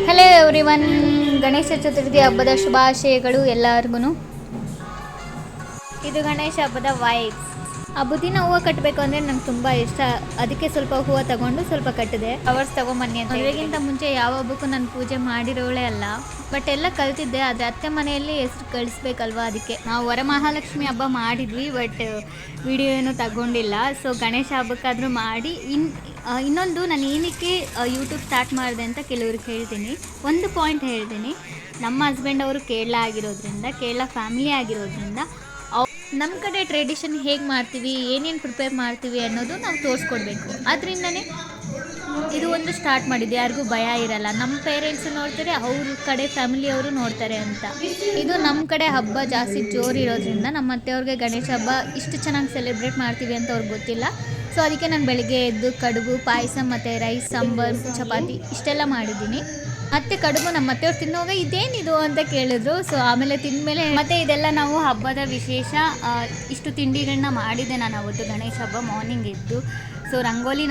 Hello everyone, Ganesha Chaturthi ಹಬ್ಬದ ಶುಭಾಶಯಗಳು ಎಲ್ಲರಿಗೂ. ಇದು ಗಣೇಶ ಹಬ್ಬದ ವೈಬ್ಸ್. ಹಬ್ಬದ ದಿನ ಹೂವು ಕಟ್ಟಬೇಕು ಅಂದರೆ ನಂಗೆ ತುಂಬ ಇಷ್ಟ. ಅದಕ್ಕೆ ಸ್ವಲ್ಪ ಹೂವು ತಗೊಂಡು ಸ್ವಲ್ಪ ಕಟ್ಟಿದೆ. ಫ್ಲವರ್ಸ್ ತಗೊಂಬನ್ನಿ ಅಂತ. ಮದುವೆಗಿಂತ ಮುಂಚೆ ಯಾವ ಹಬ್ಬಕ್ಕೂ ನಾನು ಪೂಜೆ ಮಾಡಿರೋಳೇ ಅಲ್ಲ, ಬಟ್ ಎಲ್ಲ ಕಲ್ತಿದ್ದೆ. ಆದರೆ ಅತ್ತೆ ಮನೆಯಲ್ಲಿ ಹೆಸರು ಕಳಿಸ್ಬೇಕಲ್ವಾ, ಅದಕ್ಕೆ ನಾವು ವರಮಹಾಲಕ್ಷ್ಮಿ ಹಬ್ಬ ಮಾಡಿದ್ವಿ, ಬಟ್ ವಿಡಿಯೋ ಏನೂ ತಗೊಂಡಿಲ್ಲ. ಸೊ ಗಣೇಶ ಹಬ್ಬಕ್ಕಾದರೂ ಮಾಡಿ. ಇನ್ನೊಂದು, ನಾನು ಏನಕ್ಕೆ ಯೂಟ್ಯೂಬ್ ಸ್ಟಾರ್ಟ್ ಮಾಡಿದೆ ಅಂತ ಕೆಲವ್ರಿಗೆ ಹೇಳ್ತೀನಿ. ಒಂದು ಪಾಯಿಂಟ್ ಹೇಳ್ತೀನಿ. ನಮ್ಮ ಹಸ್ಬೆಂಡ್ ಅವರು ಕೇರಳ ಆಗಿರೋದ್ರಿಂದ, ಕೇರಳ ಫ್ಯಾಮಿಲಿ ಆಗಿರೋದ್ರಿಂದ ನಮ್ಮ ಕಡೆ ಟ್ರೆಡಿಷನ್ ಹೇಗೆ ಮಾಡ್ತೀವಿ, ಏನೇನು ಪ್ರಿಪೇರ್ ಮಾಡ್ತೀವಿ ಅನ್ನೋದು ನಾವು ತೋರಿಸ್ಕೊಡ್ಬೇಕು. ಅದರಿಂದನೇ ಇದು ಒಂದು ಸ್ಟಾರ್ಟ್ ಮಾಡಿದ್ದೆ. ಯಾರಿಗೂ ಭಯ ಇರಲ್ಲ, ನಮ್ಮ ಪೇರೆಂಟ್ಸು ನೋಡ್ತಾರೆ, ಅವ್ರ ಕಡೆ ಫ್ಯಾಮಿಲಿಯವರು ನೋಡ್ತಾರೆ ಅಂತ. ಇದು ನಮ್ಮ ಕಡೆ ಹಬ್ಬ ಜಾಸ್ತಿ ಜೋರು ಇರೋದ್ರಿಂದ ನಮ್ಮ ಅತ್ತೆಯವ್ರಿಗೆ ಗಣೇಶ ಹಬ್ಬ ಇಷ್ಟು ಚೆನ್ನಾಗಿ ಸೆಲೆಬ್ರೇಟ್ ಮಾಡ್ತೀವಿ ಅಂತ ಅವ್ರಿಗೆ ಗೊತ್ತಿಲ್ಲ. ಸೊ ಅದಕ್ಕೆ ನಾನು ಬೆಳಗ್ಗೆ ಎದ್ದು ಕಡುಬು, ಪಾಯಸ ಮತ್ತು ರೈಸ್, ಸಾಂಬಾರು, ಚಪಾತಿ ಇಷ್ಟೆಲ್ಲ ಮಾಡಿದ್ದೀನಿ. ಮತ್ತು ಕಡುಬು ನಮ್ಮ ಅತ್ತೆಯವ್ರು ತಿನ್ನೋವಾಗ ಇದೇನಿದು ಅಂತ ಕೇಳಿದ್ರು. ಸೊ ಆಮೇಲೆ ತಿಂದಮೇಲೆ ಮತ್ತು ಇದೆಲ್ಲ ನಾವು ಹಬ್ಬದ ವಿಶೇಷ ಇಷ್ಟು ತಿಂಡಿಗಳನ್ನ ಮಾಡಿದ್ದೆ ನಾನು ಅವತ್ತು ಗಣೇಶ ಹಬ್ಬ ಮಾರ್ನಿಂಗ್ ಇದ್ದು. ಸೊ ರಂಗೋಲಿ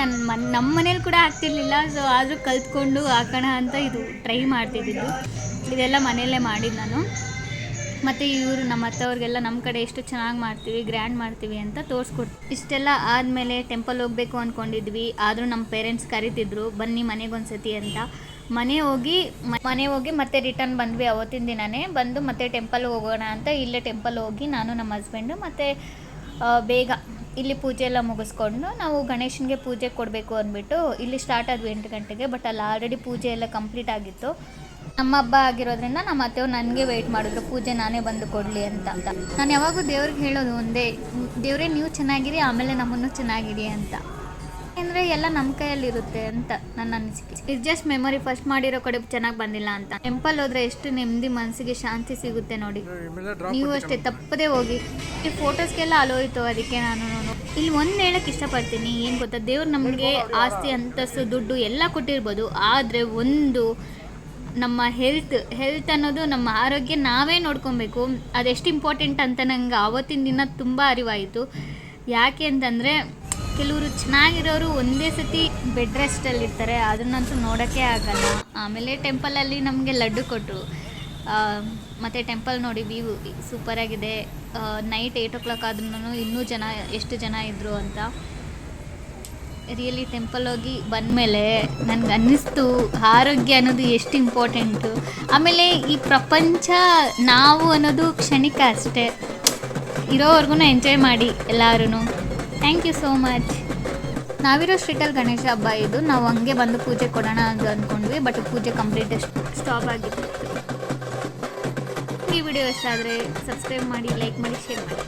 ನಮ್ಮ ಮನೇಲಿ ಕೂಡ ಆಗ್ತಿರ್ಲಿಲ್ಲ. ಸೊ ಆದರೂ ಕಲ್ತ್ಕೊಂಡು ಹಾಕೋಣ ಅಂತ ಇದು ಟ್ರೈ ಮಾಡ್ತಿದ್ದಿದ್ದು. ಇದೆಲ್ಲ ಮನೆಯಲ್ಲೇ ಮಾಡಿದ್ದು ನಾನು. ಮತ್ತು ಇವರು ನಮ್ಮ ಅತ್ತವ್ರಿಗೆಲ್ಲ ನಮ್ಮ ಕಡೆ ಎಷ್ಟು ಚೆನ್ನಾಗಿ ಮಾಡ್ತೀವಿ, ಗ್ರ್ಯಾಂಡ್ ಮಾಡ್ತೀವಿ ಅಂತ ತೋರಿಸ್ಕೊಟ್ಟು. ಇಷ್ಟೆಲ್ಲ ಆದಮೇಲೆ ಟೆಂಪಲ್ ಹೋಗಬೇಕು ಅಂದ್ಕೊಂಡಿದ್ವಿ. ಆದರೂ ನಮ್ಮ ಪೇರೆಂಟ್ಸ್ ಕರಿತಿದ್ರು, ಬನ್ನಿ ಮನೆಗೊಂದ್ಸತಿ ಅಂತ. ಮನೆ ಹೋಗಿ ಮತ್ತೆ ರಿಟರ್ನ್ ಬಂದ್ವಿ. ಅವತ್ತಿನ ದಿನವೇ ಬಂದು ಮತ್ತೆ ಟೆಂಪಲ್ ಹೋಗೋಣ ಅಂತ ಇಲ್ಲೇ ಟೆಂಪಲ್ ಹೋಗಿ ನಾನು ನಮ್ಮ ಹಸ್ಬೆಂಡು ಮತ್ತು ಬೇಗ ಇಲ್ಲಿ ಪೂಜೆ ಎಲ್ಲ ಮುಗಿಸ್ಕೊಂಡು ನಾವು ಗಣೇಶನಿಗೆ ಪೂಜೆ ಕೊಡಬೇಕು ಅಂದ್ಬಿಟ್ಟು ಇಲ್ಲಿ ಸ್ಟಾರ್ಟ್ ಆದ್ವಿ 8 ಗಂಟೆಗೆ. ಬಟ್ ಅಲ್ಲಿ ಆಲ್ರೆಡಿ ಪೂಜೆ ಎಲ್ಲ ಕಂಪ್ಲೀಟ್ ಆಗಿತ್ತು. ನಮ್ಮ ಹಬ್ಬ ಆಗಿರೋದ್ರಿಂದ ನಮ್ಮ ಅತ್ತೆಯವ್ರು ನನಗೆ ವೆಯ್ಟ್ ಮಾಡಿದ್ರು, ಪೂಜೆ ನಾನೇ ಬಂದು ಕೊಡಲಿ ಅಂತ. ನಾನು ಯಾವಾಗೂ ದೇವ್ರಿಗೆ ಹೇಳೋದು ಒಂದೇ, ದೇವರೇ ನೀವು ಚೆನ್ನಾಗಿರಿ, ಆಮೇಲೆ ನಮ್ಮನ್ನು ಚೆನ್ನಾಗಿರಿ ಅಂತ. ಅಂದರೆ ಎಲ್ಲ ನಮ್ಮ ಕೈಯಲ್ಲಿರುತ್ತೆ ಅಂತ ನನ್ನ ಅನಿಸಿಕೆ. It's just memory. ಫಸ್ಟ್ ಮಾಡಿರೋ ಕಡೆ ಚೆನ್ನಾಗಿ ಬಂದಿಲ್ಲ ಅಂತ. ಟೆಂಪಲ್ ಹೋದರೆ ಎಷ್ಟು ನೆಮ್ಮದಿ, ಮನಸ್ಸಿಗೆ ಶಾಂತಿ ಸಿಗುತ್ತೆ ನೋಡಿ. ನೀವು ಅಷ್ಟೇ ತಪ್ಪದೇ ಹೋಗಿ. ಈ ಫೋಟೋಸ್ಗೆಲ್ಲ ಅಲೋಯಿತು, ಅದಕ್ಕೆ ನಾನು ಇಲ್ಲಿ ಒಂದು ಹೇಳಕ್ಕೆ ಇಷ್ಟಪಡ್ತೀನಿ. ಏನು ಗೊತ್ತಾ, ದೇವ್ರು ನಮಗೆ ಆಸ್ತಿ, ಅಂತಸ್ತು, ದುಡ್ಡು ಎಲ್ಲ ಕೊಟ್ಟಿರ್ಬೋದು. ಆದರೆ ಒಂದು ನಮ್ಮ ಹೆಲ್ತ್ ಅನ್ನೋದು, ನಮ್ಮ ಆರೋಗ್ಯ ನಾವೇ ನೋಡ್ಕೊಬೇಕು. ಅದೆಷ್ಟು ಇಂಪಾರ್ಟೆಂಟ್ ಅಂತ ನಂಗೆ ಆವತ್ತಿನ ದಿನ ತುಂಬ ಅರಿವಾಯಿತು. ಯಾಕೆ ಅಂತಂದರೆ, ಕೆಲವರು ಚೆನ್ನಾಗಿರೋರು ಒಂದೇ ಸತಿ ಬೆಡ್ ರೆಸ್ಟಲ್ಲಿರ್ತಾರೆ, ಅದನ್ನಂತೂ ನೋಡೋಕ್ಕೆ ಆಗಲ್ಲ. ಆಮೇಲೆ ಟೆಂಪಲಲ್ಲಿ ನಮಗೆ ಲಡ್ಡು ಕೊಟ್ಟರು. ಮತ್ತು ಟೆಂಪಲ್ ನೋಡಿ, ವ್ಯೂ ಸೂಪರಾಗಿದೆ. ನೈಟ್ 8 o'clock ಆದ್ರೂ ಇನ್ನೂ ಎಷ್ಟು ಜನ ಇದ್ದರು ಅಂತ. ರಿಯಲಿ ಟೆಂಪಲ್ ಹೋಗಿ ಬಂದಮೇಲೆ ನನಗೆ ಅನ್ನಿಸ್ತು ಆರೋಗ್ಯ ಅನ್ನೋದು ಎಷ್ಟು ಇಂಪಾರ್ಟೆಂಟು. ಆಮೇಲೆ ಈ ಪ್ರಪಂಚ ನಾವು ಅನ್ನೋದು ಕ್ಷಣಿಕ ಅಷ್ಟೇ. ಇರೋವರೆಗೂ ಎಂಜಾಯ್ ಮಾಡಿ ಎಲ್ಲರೂ. Thank you so much. ನಾವಿರೋ ಸ್ಟ್ರೀಟಲ್ಲಿ ಗಣೇಶ ಹಬ್ಬ ಇದು. ನಾವು ಹಂಗೆ ಬಂದು ಪೂಜೆ ಕೊಡೋಣ ಅಂತ ಅಂದ್ಕೊಂಡ್ವಿ, ಬಟ್ ಪೂಜೆ ಕಂಪ್ಲೀಟ್ ಸ್ಟಾಪ್ ಆಗಿತ್ತು. ಈ ವಿಡಿಯೋ ಇಷ್ಟ ಆದರೆ ಸಬ್ಸ್ಕ್ರೈಬ್ ಮಾಡಿ, ಲೈಕ್ ಮಾಡಿ, ಶೇರ್ ಮಾಡಿ.